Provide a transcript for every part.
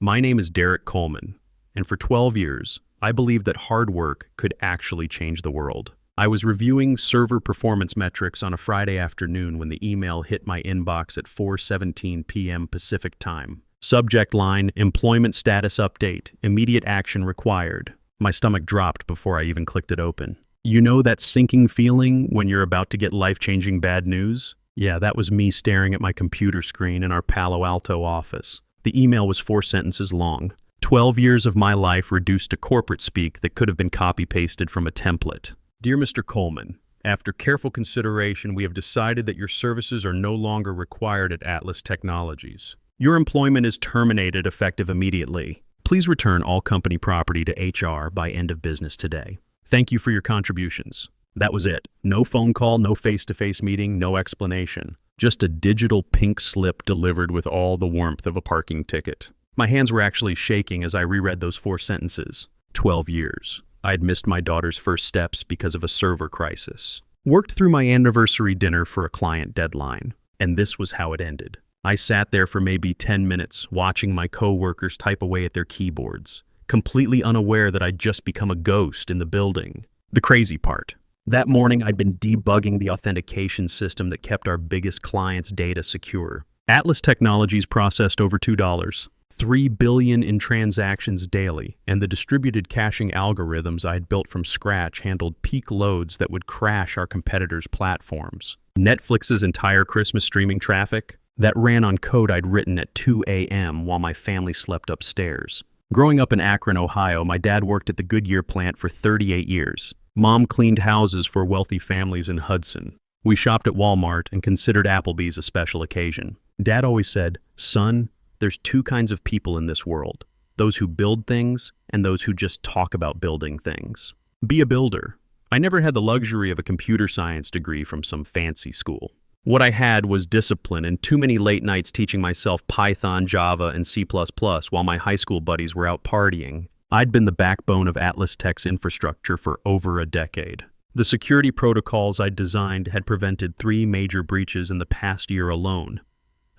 My name is Derek Coleman, and for 12 years, I believed that hard work could actually change the world. I was reviewing server performance metrics on a Friday afternoon when the email hit my inbox at 4:17 p.m. Pacific Time. Subject line, employment status update, immediate action required. My stomach dropped before I even clicked it open. You know that sinking feeling when you're about to get life-changing bad news? Yeah, that was me staring at my computer screen in our Palo Alto office. The email was 4 sentences long. 12 years of my life reduced to corporate speak that could have been copy-pasted from a template. Dear Mr. Coleman, after careful consideration, we have decided that your services are no longer required at Atlas Technologies. Your employment is terminated effective immediately. Please return all company property to HR by end of business today. Thank you for your contributions. That was it. No phone call, no face-to-face meeting, no explanation. Just a digital pink slip delivered with all the warmth of a parking ticket. My hands were actually shaking as I reread those 4 sentences. 12 years. I had missed my daughter's first steps because of a server crisis. Worked through my anniversary dinner for a client deadline. And this was how it ended. I sat there for maybe 10 minutes, watching my coworkers type away at their keyboards, completely unaware that I'd just become a ghost in the building. The crazy part. That morning, I'd been debugging the authentication system that kept our biggest clients' data secure. Atlas Technologies processed over $3 billion in transactions daily, and the distributed caching algorithms I'd built from scratch handled peak loads that would crash our competitors' platforms. Netflix's entire Christmas streaming traffic, that ran on code I'd written at 2 a.m. while my family slept upstairs. Growing up in Akron, Ohio, my dad worked at the Goodyear plant for 38 years. Mom cleaned houses for wealthy families in Hudson. We shopped at Walmart and considered Applebee's a special occasion. Dad always said, "Son, there's 2 kinds of people in this world. Those who build things and those who just talk about building things. Be a builder." I never had the luxury of a computer science degree from some fancy school. What I had was discipline and too many late nights teaching myself Python, Java, and C++ while my high school buddies were out partying. I'd been the backbone of Atlas Tech's infrastructure for over a decade. The security protocols I'd designed had prevented 3 major breaches in the past year alone.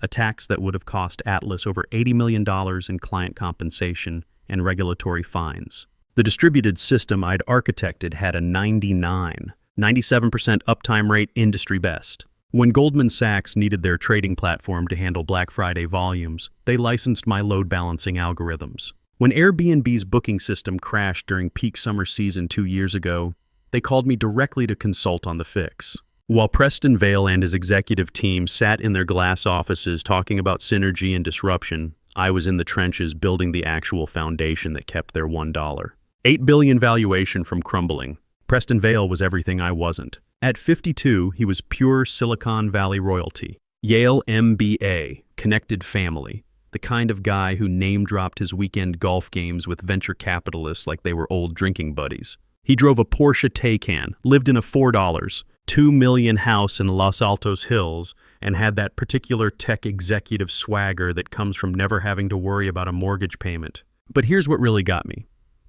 Attacks that would have cost Atlas over $80 million in client compensation and regulatory fines. The distributed system I'd architected had a 97% uptime rate, industry best. When Goldman Sachs needed their trading platform to handle Black Friday volumes, they licensed my load balancing algorithms. When Airbnb's booking system crashed during peak summer season 2 years ago, they called me directly to consult on the fix. While Preston and his executive team sat in their glass offices talking about synergy and disruption, I was in the trenches building the actual foundation that kept their $1. $8 billion valuation from crumbling. Preston was everything I wasn't. At 52, he was pure Silicon Valley royalty. Yale MBA, connected family. The kind of guy who name-dropped his weekend golf games with venture capitalists like they were old drinking buddies. He drove a Porsche Taycan, lived in a $2 million house in Los Altos Hills, and had that particular tech executive swagger that comes from never having to worry about a mortgage payment. But here's what really got me.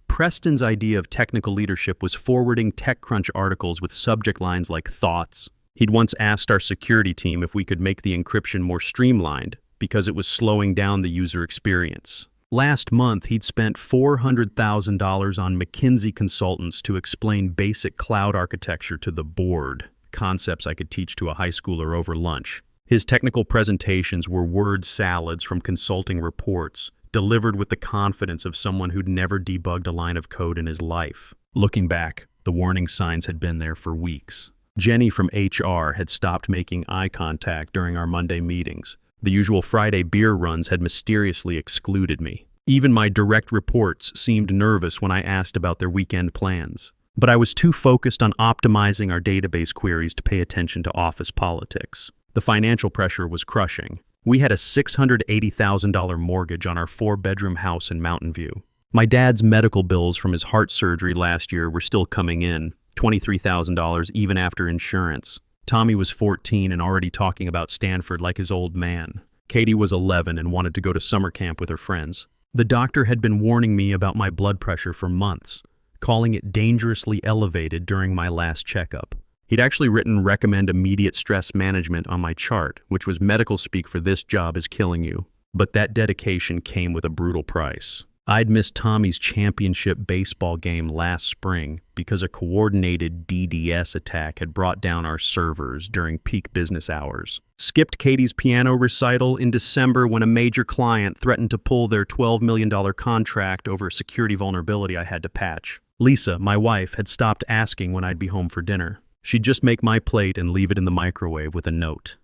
Preston's idea of technical leadership was forwarding TechCrunch articles with subject lines like thoughts. He'd once asked our security team if we could make the encryption more streamlined, because it was slowing down the user experience. Last month, he'd spent $400,000 on McKinsey consultants to explain basic cloud architecture to the board, concepts I could teach to a high schooler over lunch. His technical presentations were word salads from consulting reports, delivered with the confidence of someone who'd never debugged a line of code in his life. Looking back, the warning signs had been there for weeks. Jenny from HR had stopped making eye contact during our Monday meetings. The usual Friday beer runs had mysteriously excluded me. Even my direct reports seemed nervous when I asked about their weekend plans. But I was too focused on optimizing our database queries to pay attention to office politics. The financial pressure was crushing. We had a $680,000 mortgage on our 4-bedroom house in Mountain View. My dad's medical bills from his heart surgery last year were still coming in, $23,000 even after insurance. Tommy was 14 and already talking about Stanford like his old man. Katie was 11 and wanted to go to summer camp with her friends. The doctor had been warning me about my blood pressure for months, calling it dangerously elevated during my last checkup. He'd actually written recommend immediate stress management on my chart, which was medical speak for this job is killing you. But that dedication came with a brutal price. I'd missed Tommy's championship baseball game last spring because a coordinated DDoS attack had brought down our servers during peak business hours. Skipped Katie's piano recital in December when a major client threatened to pull their $12 million contract over a security vulnerability I had to patch. Lisa, my wife, had stopped asking when I'd be home for dinner. She'd just make my plate and leave it in the microwave with a note.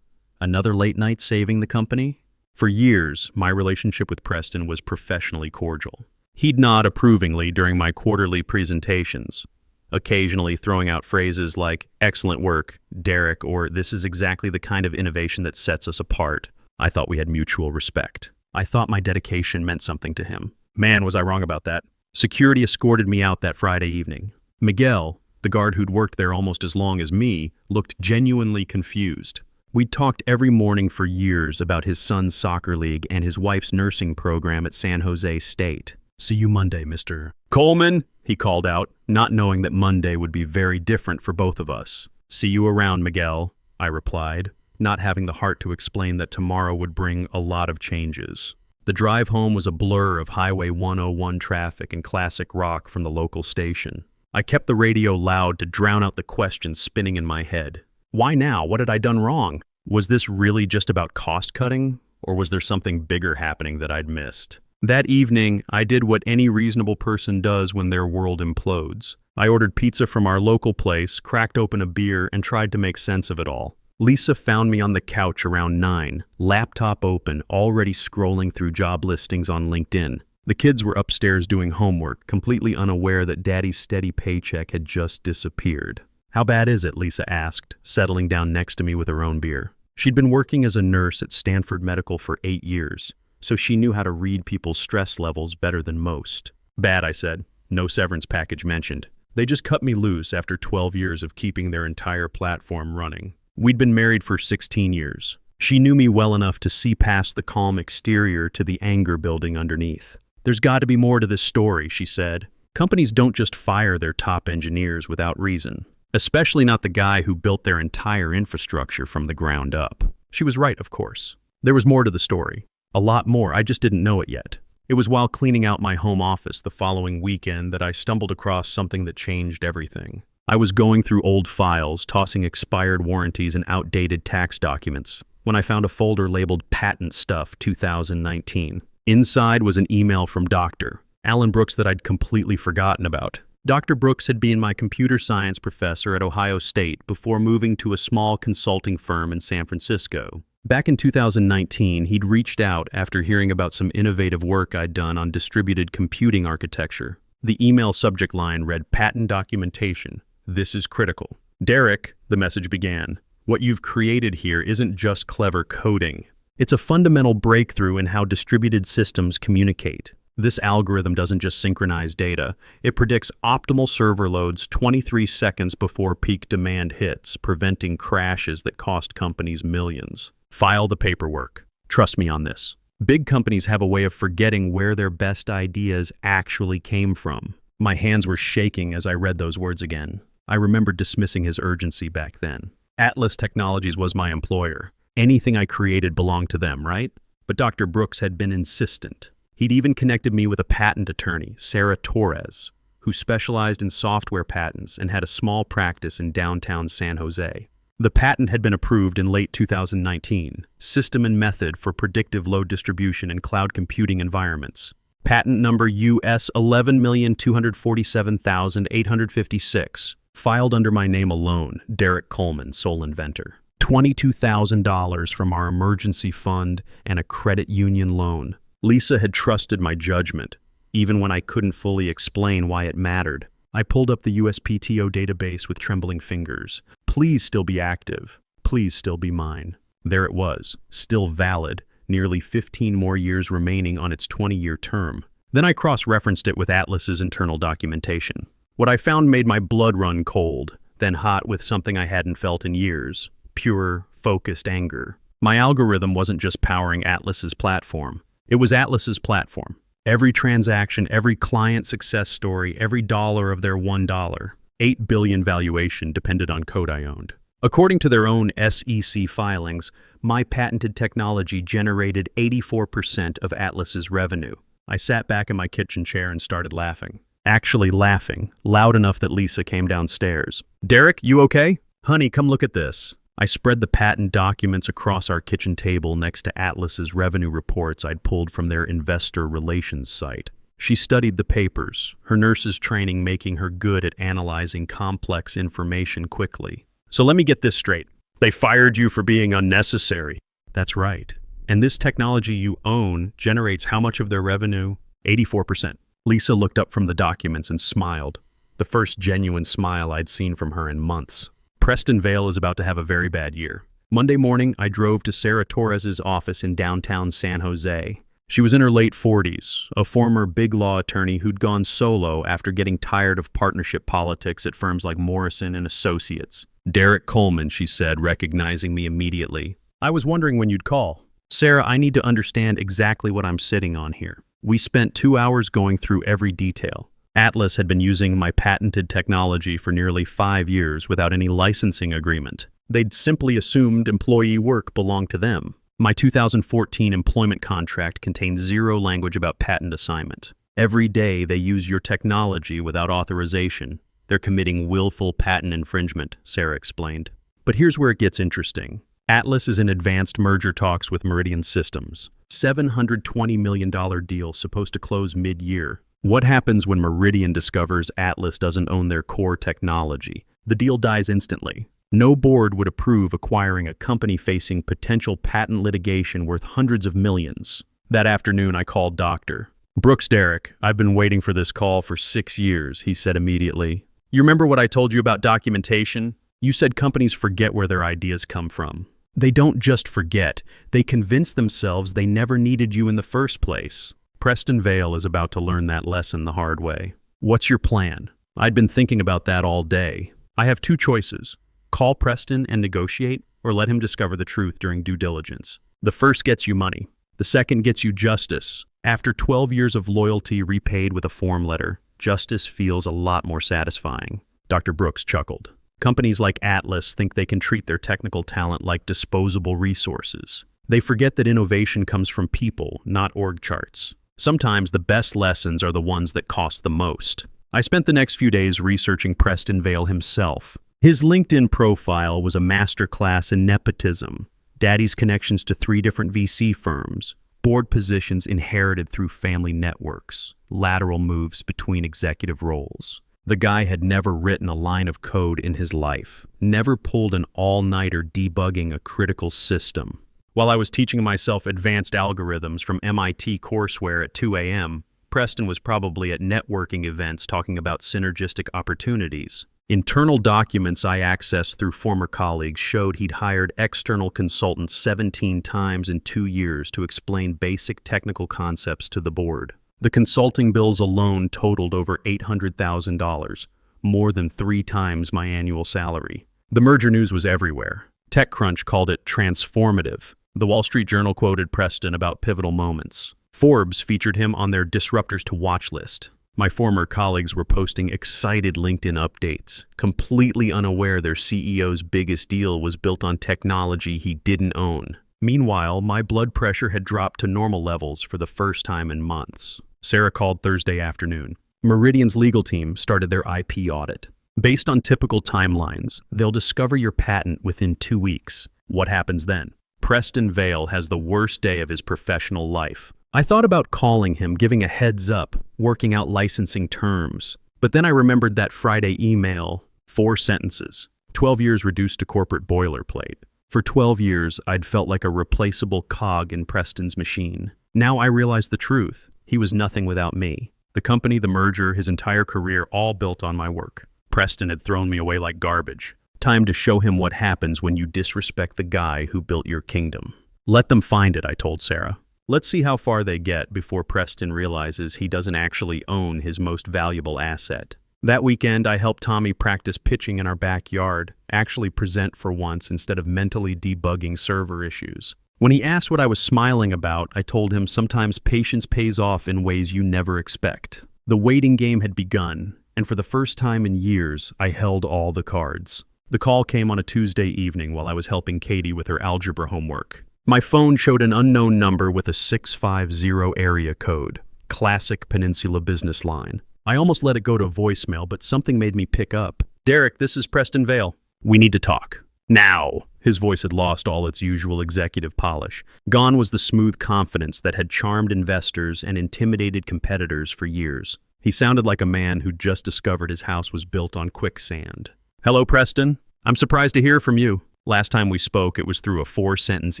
Another late night saving the company? For years, my relationship with Preston was professionally cordial. He'd nod approvingly during my quarterly presentations, occasionally throwing out phrases like, "Excellent work, Derek," or "This is exactly the kind of innovation that sets us apart." I thought we had mutual respect. I thought my dedication meant something to him. Man, was I wrong about that. Security escorted me out that Friday evening. Miguel, the guard who'd worked there almost as long as me, looked genuinely confused. We'd talked every morning for years about his son's soccer league and his wife's nursing program at San Jose State. "See you Monday, Mr. Coleman," he called out, not knowing that Monday would be very different for both of us. "See you around, Miguel," I replied, not having the heart to explain that tomorrow would bring a lot of changes. The drive home was a blur of Highway 101 traffic and classic rock from the local station. I kept the radio loud to drown out the questions spinning in my head. Why now? What had I done wrong? Was this really just about cost cutting? Or was there something bigger happening that I'd missed? That evening, I did what any reasonable person does when their world implodes. I ordered pizza from our local place, cracked open a beer, and tried to make sense of it all. Lisa found me on the couch around 9, laptop open, already scrolling through job listings on LinkedIn. The kids were upstairs doing homework, completely unaware that Daddy's steady paycheck had just disappeared. "How bad is it?" Lisa asked, settling down next to me with her own beer. She'd been working as a nurse at Stanford Medical for 8 years, so she knew how to read people's stress levels better than most. "Bad," I said. No severance package mentioned. They just cut me loose after 12 years of keeping their entire platform running. We'd been married for 16 years. She knew me well enough to see past the calm exterior to the anger building underneath. "There's got to be more to this story," she said. "Companies don't just fire their top engineers without reason. Especially not the guy who built their entire infrastructure from the ground up." She was right, of course. There was more to the story. A lot more, I just didn't know it yet. It was while cleaning out my home office the following weekend that I stumbled across something that changed everything. I was going through old files, tossing expired warranties and outdated tax documents, when I found a folder labeled Patent Stuff 2019. Inside was an email from Dr. Alan Brooks that I'd completely forgotten about. Dr. Brooks had been my computer science professor at Ohio State before moving to a small consulting firm in San Francisco. Back in 2019, he'd reached out after hearing about some innovative work I'd done on distributed computing architecture. The email subject line read, "Patent documentation. This is critical." "Derek," the message began, "what you've created here isn't just clever coding. It's a fundamental breakthrough in how distributed systems communicate. This algorithm doesn't just synchronize data, it predicts optimal server loads 23 seconds before peak demand hits, preventing crashes that cost companies millions. File the paperwork. Trust me on this. Big companies have a way of forgetting where their best ideas actually came from." My hands were shaking as I read those words again. I remembered dismissing his urgency back then. Atlas Technologies was my employer. Anything I created belonged to them, right? But Dr. Brooks had been insistent. He'd even connected me with a patent attorney, Sarah Torres, who specialized in software patents and had a small practice in downtown San Jose. The patent had been approved in late 2019, System and Method for Predictive Load Distribution in Cloud Computing Environments. Patent number US 11,247,856, filed under my name alone, Derek Coleman, sole inventor. $22,000 from our emergency fund and a credit union loan. Lisa had trusted my judgment, even when I couldn't fully explain why it mattered. I pulled up the USPTO database with trembling fingers. Please still be active. Please still be mine. There it was, still valid, nearly 15 more years remaining on its 20-year term. Then I cross-referenced it with Atlas's internal documentation. What I found made my blood run cold, then hot with something I hadn't felt in years. Pure, focused anger. My algorithm wasn't just powering Atlas's platform. It was Atlas's platform. Every transaction, every client success story, every dollar of their $1, $8 billion valuation depended on code I owned. According to their own SEC filings, my patented technology generated 84% of Atlas's revenue. I sat back in my kitchen chair and started laughing. Actually laughing, loud enough that Lisa came downstairs. "Derek, you okay?" "Honey, come look at this." I spread the patent documents across our kitchen table next to Atlas's revenue reports I'd pulled from their investor relations site. She studied the papers, her nurse's training making her good at analyzing complex information quickly. "So let me get this straight. They fired you for being unnecessary." "That's right. And this technology you own generates how much of their revenue?" 84%. Lisa looked up from the documents and smiled. The first genuine smile I'd seen from her in months. Preston Vale is about to have a very bad year. Monday morning, I drove to Sarah Torres's office in downtown San Jose. She was in her late 40s, a former big law attorney who'd gone solo after getting tired of partnership politics at firms like Morrison and Associates. "Derek Coleman," she said, recognizing me immediately. "I was wondering when you'd call." "Sarah, I need to understand exactly what I'm sitting on here." We spent 2 hours going through every detail. Atlas had been using my patented technology for nearly 5 years without any licensing agreement. They'd simply assumed employee work belonged to them. My 2014 employment contract contained zero language about patent assignment. Every day they use your technology without authorization. They're committing willful patent infringement, Sarah explained. But here's where it gets interesting. Atlas is in advanced merger talks with Meridian Systems. $720 million deal supposed to close mid-year. What happens when Meridian discovers Atlas doesn't own their core technology? The deal dies instantly. No board would approve acquiring a company facing potential patent litigation worth hundreds of millions. That afternoon, I called Dr. Brooks. "Derek, I've been waiting for this call for 6 years, he said immediately. "You remember what I told you about documentation? You said companies forget where their ideas come from." "They don't just forget, they convince themselves they never needed you in the first place." Preston Vale is about to learn that lesson the hard way. "What's your plan?" "I'd been thinking about that all day. I have 2 choices. Call Preston and negotiate, or let him discover the truth during due diligence. The first gets you money. The second gets you justice. After 12 years of loyalty repaid with a form letter, justice feels a lot more satisfying." Dr. Brooks chuckled. "Companies like Atlas think they can treat their technical talent like disposable resources. They forget that innovation comes from people, not org charts. Sometimes the best lessons are the ones that cost the most." I spent the next few days researching Preston Vale himself. His LinkedIn profile was a masterclass in nepotism, daddy's connections to 3 different VC firms, board positions inherited through family networks, lateral moves between executive roles. The guy had never written a line of code in his life, never pulled an all-nighter debugging a critical system. While I was teaching myself advanced algorithms from MIT courseware at 2 a.m., Preston was probably at networking events talking about synergistic opportunities. Internal documents I accessed through former colleagues showed he'd hired external consultants 17 times in 2 years to explain basic technical concepts to the board. The consulting bills alone totaled over $800,000, more than 3 times my annual salary. The merger news was everywhere. TechCrunch called it transformative. The Wall Street Journal quoted Preston about pivotal moments. Forbes featured him on their Disruptors to Watch list. My former colleagues were posting excited LinkedIn updates, completely unaware their CEO's biggest deal was built on technology he didn't own. Meanwhile, my blood pressure had dropped to normal levels for the first time in months. Sarah called Thursday afternoon. Meridian's legal team started their IP audit. Based on typical timelines, they'll discover your patent within 2 weeks. What happens then? Preston Vale has the worst day of his professional life. I thought about calling him, giving a heads up, working out licensing terms. But then I remembered that Friday email, 4 sentences, 12 years reduced to corporate boilerplate. For 12 years, I'd felt like a replaceable cog in Preston's machine. Now I realize the truth. He was nothing without me. The company, the merger, his entire career, all built on my work. Preston had thrown me away like garbage. Time to show him what happens when you disrespect the guy who built your kingdom. "Let them find it," I told Sarah. "Let's see how far they get before Preston realizes he doesn't actually own his most valuable asset." That weekend, I helped Tommy practice pitching in our backyard, actually present for once instead of mentally debugging server issues. When he asked what I was smiling about, I told him sometimes patience pays off in ways you never expect. The waiting game had begun, and for the first time in years, I held all the cards. The call came on a Tuesday evening while I was helping Katie with her algebra homework. My phone showed an unknown number with a 650 area code. Classic Peninsula business line. I almost let it go to voicemail, but something made me pick up. "Derek, this is Preston Vale. We need to talk. Now." His voice had lost all its usual executive polish. Gone was the smooth confidence that had charmed investors and intimidated competitors for years. He sounded like a man who'd just discovered his house was built on quicksand. "Hello, Preston. I'm surprised to hear from you. Last time we spoke, it was through a 4-sentence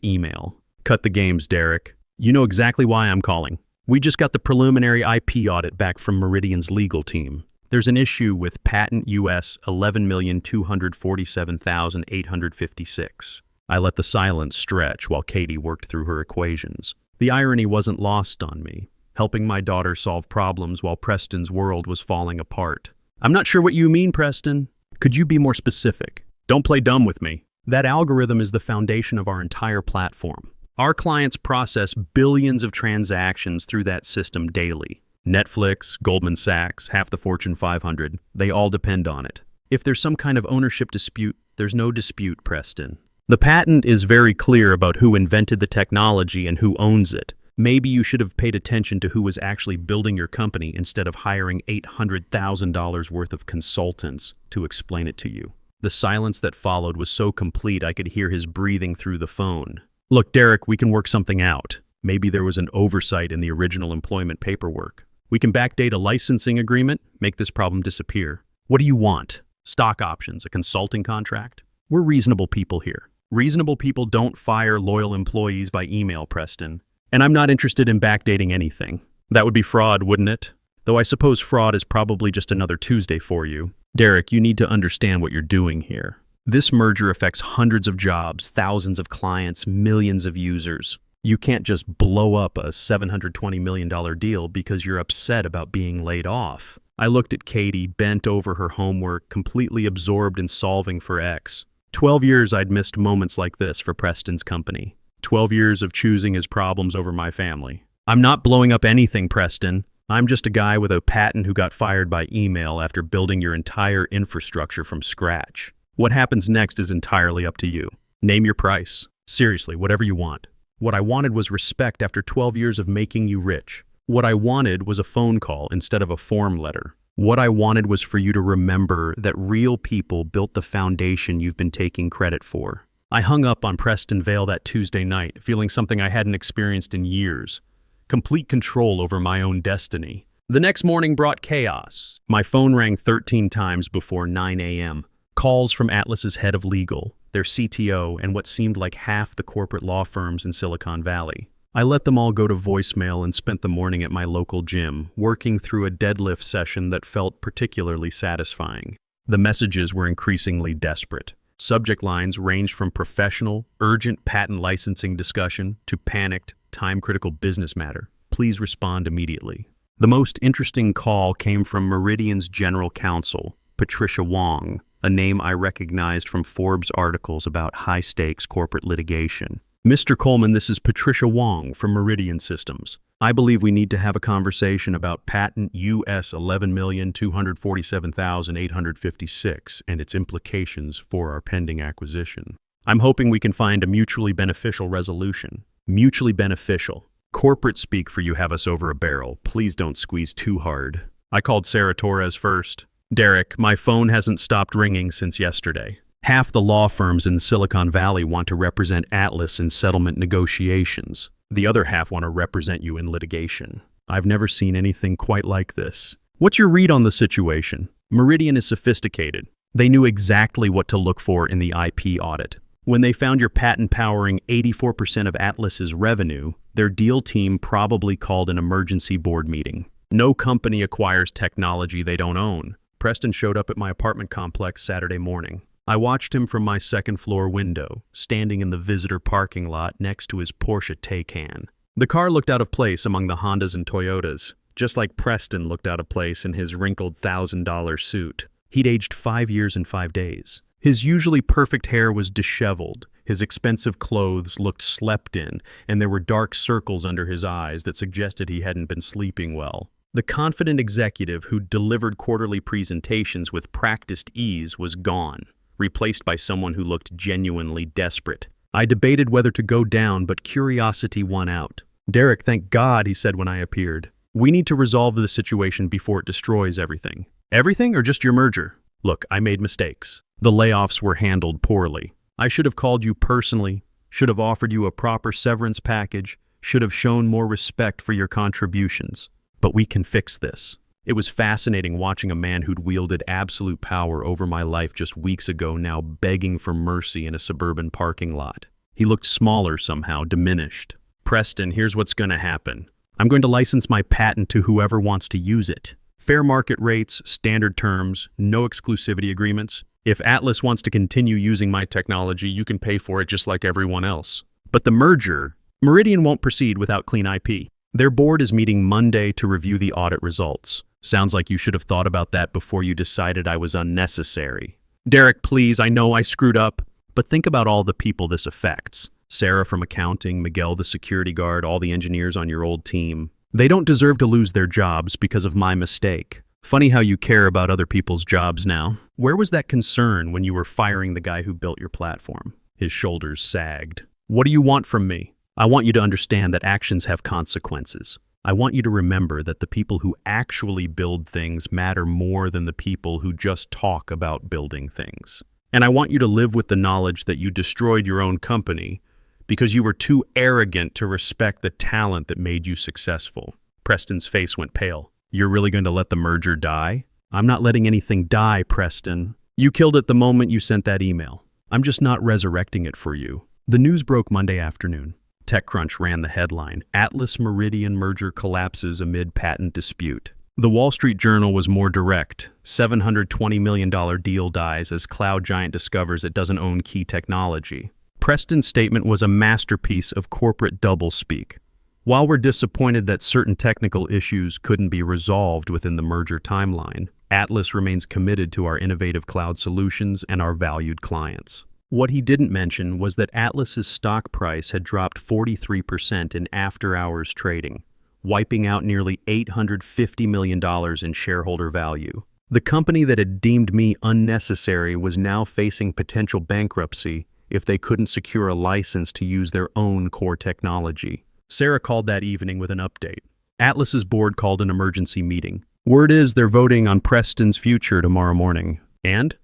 email. Cut the games, Derek. You know exactly why I'm calling. We just got the preliminary IP audit back from Meridian's legal team. There's an issue with patent US 11,247,856. I let the silence stretch while Katie worked through her equations. The irony wasn't lost on me, helping my daughter solve problems while Preston's world was falling apart. "I'm not sure what you mean, Preston. Could you be more specific? Don't play dumb with me. That algorithm is the foundation of our entire platform. Our clients process billions of transactions through that system daily. Netflix, Goldman Sachs, half the Fortune 500, they all depend on it. If there's some kind of ownership dispute, there's no dispute, Preston. The patent is very clear about who invented the technology and who owns it. Maybe you should have paid attention to who was actually building your company instead of hiring $800,000 worth of consultants to explain it to you." The silence that followed was so complete I could hear his breathing through the phone. "Look, Derek, we can work something out. Maybe there was an oversight in the original employment paperwork. We can backdate a licensing agreement, make this problem disappear. What do you want? Stock options, a consulting contract? We're reasonable people here. Reasonable people don't fire loyal employees by email, Preston. And I'm not interested in backdating anything. That would be fraud, wouldn't it? Though I suppose fraud is probably just another Tuesday for you. Derek, you need to understand what you're doing here. This merger affects hundreds of jobs, thousands of clients, millions of users. You can't just blow up a $720 million deal because you're upset about being laid off." I looked at Katie, bent over her homework, completely absorbed in solving for X. 12 years I'd missed moments like this for Preston's company. 12 years of choosing his problems over my family. "I'm not blowing up anything, Preston. I'm just a guy with a patent who got fired by email after building your entire infrastructure from scratch. What happens next is entirely up to you. Name your price. Seriously, whatever you want. What I wanted was respect after 12 years of making you rich. What I wanted was a phone call instead of a form letter. What I wanted was for you to remember that real people built the foundation you've been taking credit for." I hung up on Preston Vale that Tuesday night, feeling something I hadn't experienced in years. Complete control over my own destiny. The next morning brought chaos. My phone rang 13 times before 9 a.m. Calls from Atlas's head of legal, their CTO, and what seemed like half the corporate law firms in Silicon Valley. I let them all go to voicemail and spent the morning at my local gym, working through a deadlift session that felt particularly satisfying. The messages were increasingly desperate. Subject lines ranged from professional, urgent patent licensing discussion to panicked, time-critical business matter. Please respond immediately. The most interesting call came from Meridian's general counsel, Patricia Wong, a name I recognized from Forbes articles about high-stakes corporate litigation. "Mr. Coleman, this is Patricia Wong from Meridian Systems. I believe we need to have a conversation about patent US 11,247,856 and its implications for our pending acquisition. I'm hoping we can find a mutually beneficial resolution." Mutually beneficial. Corporate speak for you have us over a barrel. Please don't squeeze too hard. I called Sarah Torres first. "Derek, my phone hasn't stopped ringing since yesterday. Half the law firms in Silicon Valley want to represent Atlas in settlement negotiations. The other half want to represent you in litigation. I've never seen anything quite like this. What's your read on the situation?" Meridian is sophisticated. They knew exactly what to look for in the IP audit. When they found your patent powering 84% of Atlas's revenue, their deal team probably called an emergency board meeting. No company acquires technology they don't own. Preston showed up at my apartment complex Saturday morning. I watched him from my second-floor window, standing in the visitor parking lot next to his Porsche Taycan. The car looked out of place among the Hondas and Toyotas, just like Preston looked out of place in his wrinkled $1,000 suit. He'd aged 5 years and 5 days. His usually perfect hair was disheveled, his expensive clothes looked slept in, and there were dark circles under his eyes that suggested he hadn't been sleeping well. The confident executive who delivered quarterly presentations with practiced ease was gone. replaced by someone who looked genuinely desperate. I debated whether to go down, but curiosity won out. "Derek, thank God," he said when I appeared. "We need to resolve the situation before it destroys everything." "Everything or just your merger?" "Look, I made mistakes. The layoffs were handled poorly. I should have called you personally, should have offered you a proper severance package, should have shown more respect for your contributions. But we can fix this." It was fascinating watching a man who'd wielded absolute power over my life just weeks ago now begging for mercy in a suburban parking lot. He looked smaller somehow, diminished. "Preston, here's what's going to happen. I'm going to license my patent to whoever wants to use it. Fair market rates, standard terms, no exclusivity agreements. If Atlas wants to continue using my technology, you can pay for it just like everyone else. But the merger, Meridian won't proceed without clean IP. Their board is meeting Monday to review the audit results. Sounds like you should have thought about that before you decided I was unnecessary." "Derek, please, I know I screwed up, but think about all the people this affects. Sarah from accounting, Miguel the security guard, all the engineers on your old team. They don't deserve to lose their jobs because of my mistake. Funny how you care about other people's jobs now. Where was that concern when you were firing the guy who built your platform?" His shoulders sagged. "What do you want from me? I want you to understand that actions have consequences. I want you to remember that the people who actually build things matter more than the people who just talk about building things. And I want you to live with the knowledge that you destroyed your own company because you were too arrogant to respect the talent that made you successful." Preston's face went pale. "You're really going to let the merger die?" "I'm not letting anything die, Preston. You killed it the moment you sent that email. I'm just not resurrecting it for you." The news broke Monday afternoon. TechCrunch ran the headline, "Atlas Meridian merger collapses amid patent dispute." The Wall Street Journal was more direct. $720 million deal dies as cloud giant discovers it doesn't own key technology. Preston's statement was a masterpiece of corporate doublespeak. While we're disappointed that certain technical issues couldn't be resolved within the merger timeline, Atlas remains committed to our innovative cloud solutions and our valued clients. What he didn't mention was that Atlas's stock price had dropped 43% in after-hours trading, wiping out nearly $850 million in shareholder value. The company that had deemed me unnecessary was now facing potential bankruptcy if they couldn't secure a license to use their own core technology. Sarah called that evening with an update. Atlas's board called an emergency meeting. Word is they're voting on Preston's future tomorrow morning. And?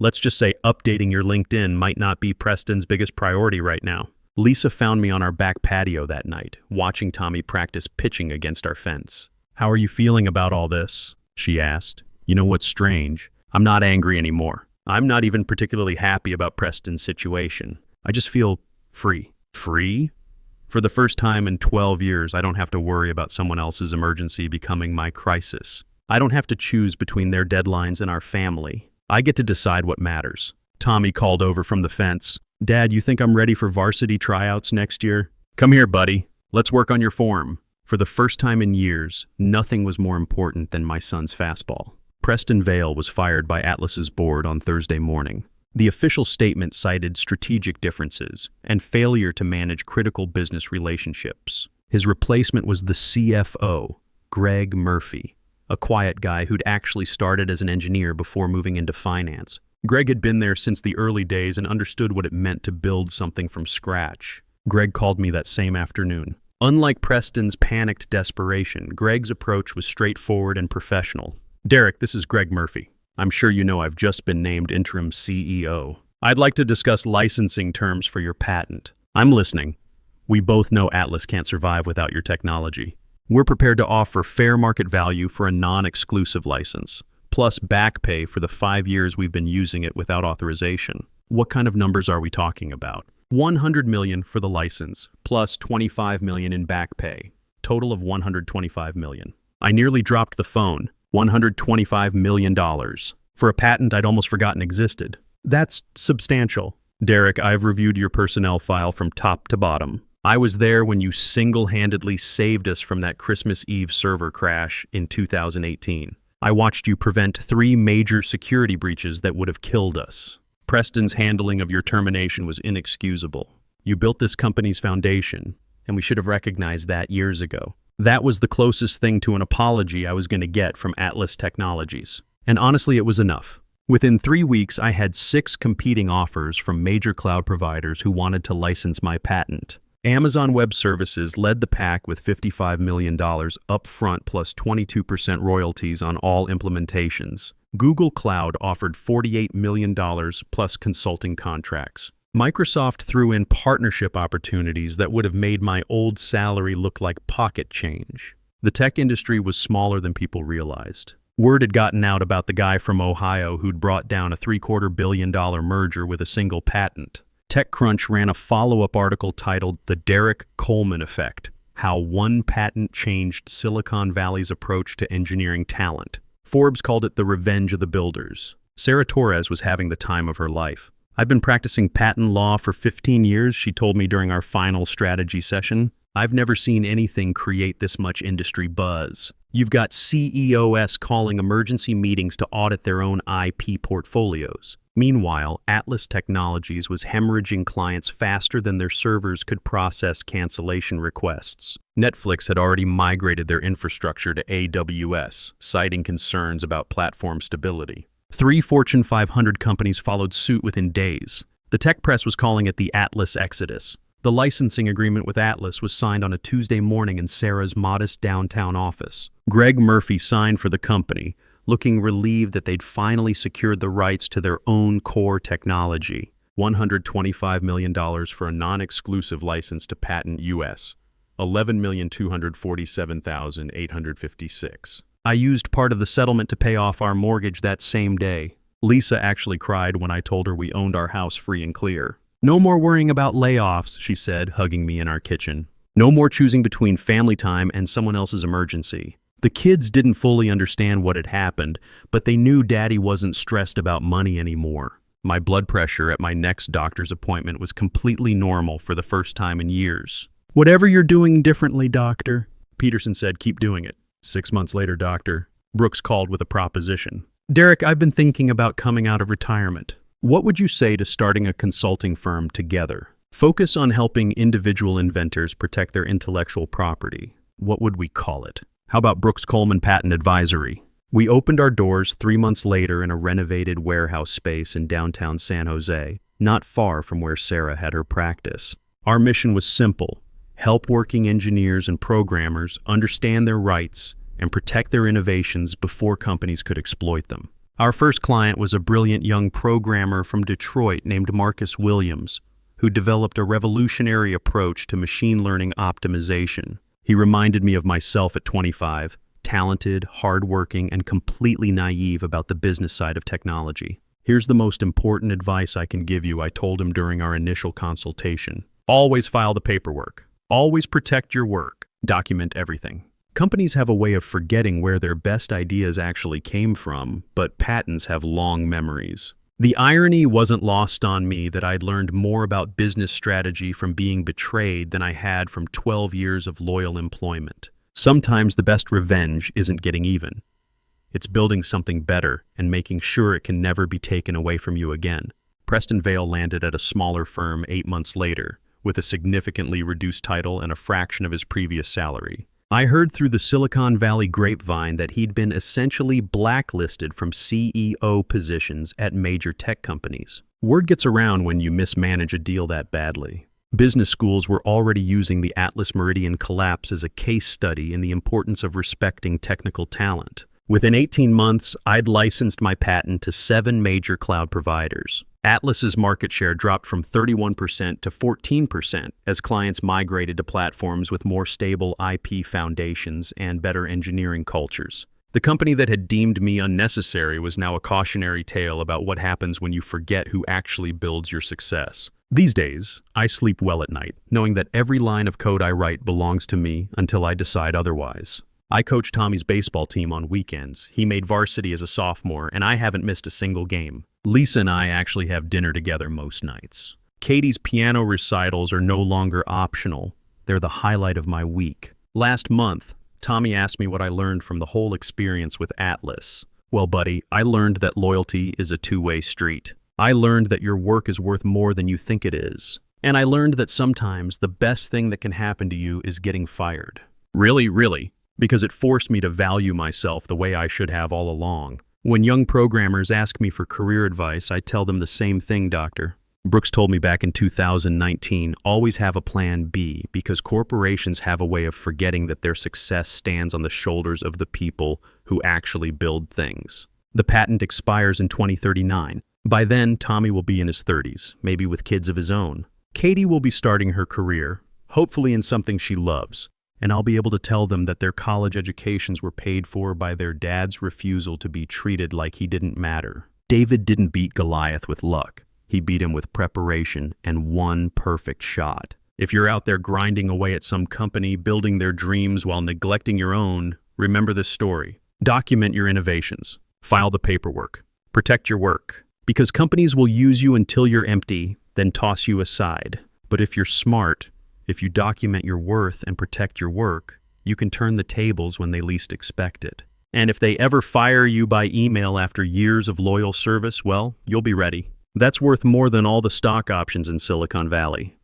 Let's just say updating your LinkedIn might not be Preston's biggest priority right now. Lisa found me on our back patio that night, watching Tommy practice pitching against our fence. "How are you feeling about all this?" she asked. "You know what's strange? I'm not angry anymore. I'm not even particularly happy about Preston's situation. I just feel free." "Free?" "For the first time in 12 years, I don't have to worry about someone else's emergency becoming my crisis. I don't have to choose between their deadlines and our family. I get to decide what matters." Tommy called over from the fence. "Dad, you think I'm ready for varsity tryouts next year? Come here, buddy. Let's work on your form." For the first time in years, nothing was more important than my son's fastball. Preston Vale was fired by Atlas's board on Thursday morning. The official statement cited strategic differences and failure to manage critical business relationships. His replacement was the CFO, Greg Murphy, a quiet guy who'd actually started as an engineer before moving into finance. Greg had been there since the early days and understood what it meant to build something from scratch. Greg called me that same afternoon. Unlike Preston's panicked desperation, Greg's approach was straightforward and professional. "Derek, this is Greg Murphy. I'm sure you know I've just been named interim CEO. I'd like to discuss licensing terms for your patent." "I'm listening." "We both know Atlas can't survive without your technology. We're prepared to offer fair market value for a non-exclusive license, plus back pay for the 5 years we've been using it without authorization." "What kind of numbers are we talking about?" $100 million for the license, plus $25 million in back pay. Total of $125 million. I nearly dropped the phone. $125 million. For a patent I'd almost forgotten existed. That's substantial. "Derek, I've reviewed your personnel file from top to bottom. I was there when you single-handedly saved us from that Christmas Eve server crash in 2018. I watched you prevent 3 major security breaches that would have killed us. Preston's handling of your termination was inexcusable. You built this company's foundation, and we should have recognized that years ago. That was the closest thing to an apology I was going to get from Atlas Technologies. And honestly, it was enough. Within 3 weeks, I had 6 competing offers from major cloud providers who wanted to license my patent. Amazon Web Services led the pack with $55 million upfront plus 22% royalties on all implementations. Google Cloud offered $48 million plus consulting contracts. Microsoft threw in partnership opportunities that would have made my old salary look like pocket change. The tech industry was smaller than people realized. Word had gotten out about the guy from Ohio who'd brought down a $750 million merger with a single patent. TechCrunch ran a follow-up article titled The Derek Coleman Effect: How One Patent Changed Silicon Valley's Approach to Engineering Talent. Forbes called it the revenge of the builders. Sarah Torres was having the time of her life. I've been practicing patent law for 15 years, she told me during our final strategy session. I've never seen anything create this much industry buzz. You've got CEOs calling emergency meetings to audit their own IP portfolios. Meanwhile, Atlas Technologies was hemorrhaging clients faster than their servers could process cancellation requests. Netflix had already migrated their infrastructure to AWS, citing concerns about platform stability. 3 Fortune 500 companies followed suit within days. The tech press was calling it the Atlas Exodus. The licensing agreement with Atlas was signed on a Tuesday morning in Sarah's modest downtown office. Greg Murphy signed for the company, looking relieved that they'd finally secured the rights to their own core technology. $125 million for a non-exclusive license to patent U.S. $11,247,856. I used part of the settlement to pay off our mortgage that same day. Lisa actually cried when I told her we owned our house free and clear. No more worrying about layoffs, she said, hugging me in our kitchen. No more choosing between family time and someone else's emergency. The kids didn't fully understand what had happened, but they knew Daddy wasn't stressed about money anymore. My blood pressure at my next doctor's appointment was completely normal for the first time in years. Whatever you're doing differently, doctor. Peterson said, keep doing it. 6 months later, doctor. Brooks called with a proposition. Derek, I've been thinking about coming out of retirement. What would you say to starting a consulting firm together? Focus on helping individual inventors protect their intellectual property. What would we call it? How about Brooks Coleman Patent Advisory? We opened our doors 3 months later in a renovated warehouse space in downtown San Jose, not far from where Sarah had her practice. Our mission was simple: help working engineers and programmers understand their rights and protect their innovations before companies could exploit them. Our first client was a brilliant young programmer from Detroit named Marcus Williams, who developed a revolutionary approach to machine learning optimization. He reminded me of myself at 25, talented, hardworking, and completely naive about the business side of technology. Here's the most important advice I can give you, I told him during our initial consultation. Always file the paperwork. Always protect your work. Document everything. Companies have a way of forgetting where their best ideas actually came from, but patents have long memories. The irony wasn't lost on me that I'd learned more about business strategy from being betrayed than I had from 12 years of loyal employment. Sometimes the best revenge isn't getting even. It's building something better and making sure it can never be taken away from you again. Preston Vale landed at a smaller firm 8 months later, with a significantly reduced title and a fraction of his previous salary. I heard through the Silicon Valley grapevine that he'd been essentially blacklisted from CEO positions at major tech companies. Word gets around when you mismanage a deal that badly. Business schools were already using the Atlas Meridian collapse as a case study in the importance of respecting technical talent. Within 18 months, I'd licensed my patent to 7 major cloud providers. Atlas's market share dropped from 31% to 14% as clients migrated to platforms with more stable IP foundations and better engineering cultures. The company that had deemed me unnecessary was now a cautionary tale about what happens when you forget who actually builds your success. These days, I sleep well at night, knowing that every line of code I write belongs to me until I decide otherwise. I coach Tommy's baseball team on weekends. He made varsity as a sophomore, and I haven't missed a single game. Lisa and I actually have dinner together most nights. Katie's piano recitals are no longer optional. They're the highlight of my week. Last month, Tommy asked me what I learned from the whole experience with Atlas. Well, buddy, I learned that loyalty is a two-way street. I learned that your work is worth more than you think it is. And I learned that sometimes the best thing that can happen to you is getting fired. Really? Because it forced me to value myself the way I should have all along. When young programmers ask me for career advice, I tell them the same thing, doctor. Brooks told me back in 2019, always have a plan B, because corporations have a way of forgetting that their success stands on the shoulders of the people who actually build things. The patent expires in 2039. By then, Tommy will be in his 30s, maybe with kids of his own. Katie will be starting her career, hopefully in something she loves, and I'll be able to tell them that their college educations were paid for by their dad's refusal to be treated like he didn't matter. David didn't beat Goliath with luck. He beat him with preparation and one perfect shot. If you're out there grinding away at some company, building their dreams while neglecting your own, remember this story. Document your innovations. File the paperwork. Protect your work. Because companies will use you until you're empty, then toss you aside. But if you're smart, if you document your worth and protect your work, you can turn the tables when they least expect it. And if they ever fire you by email after years of loyal service, well, you'll be ready. That's worth more than all the stock options in Silicon Valley.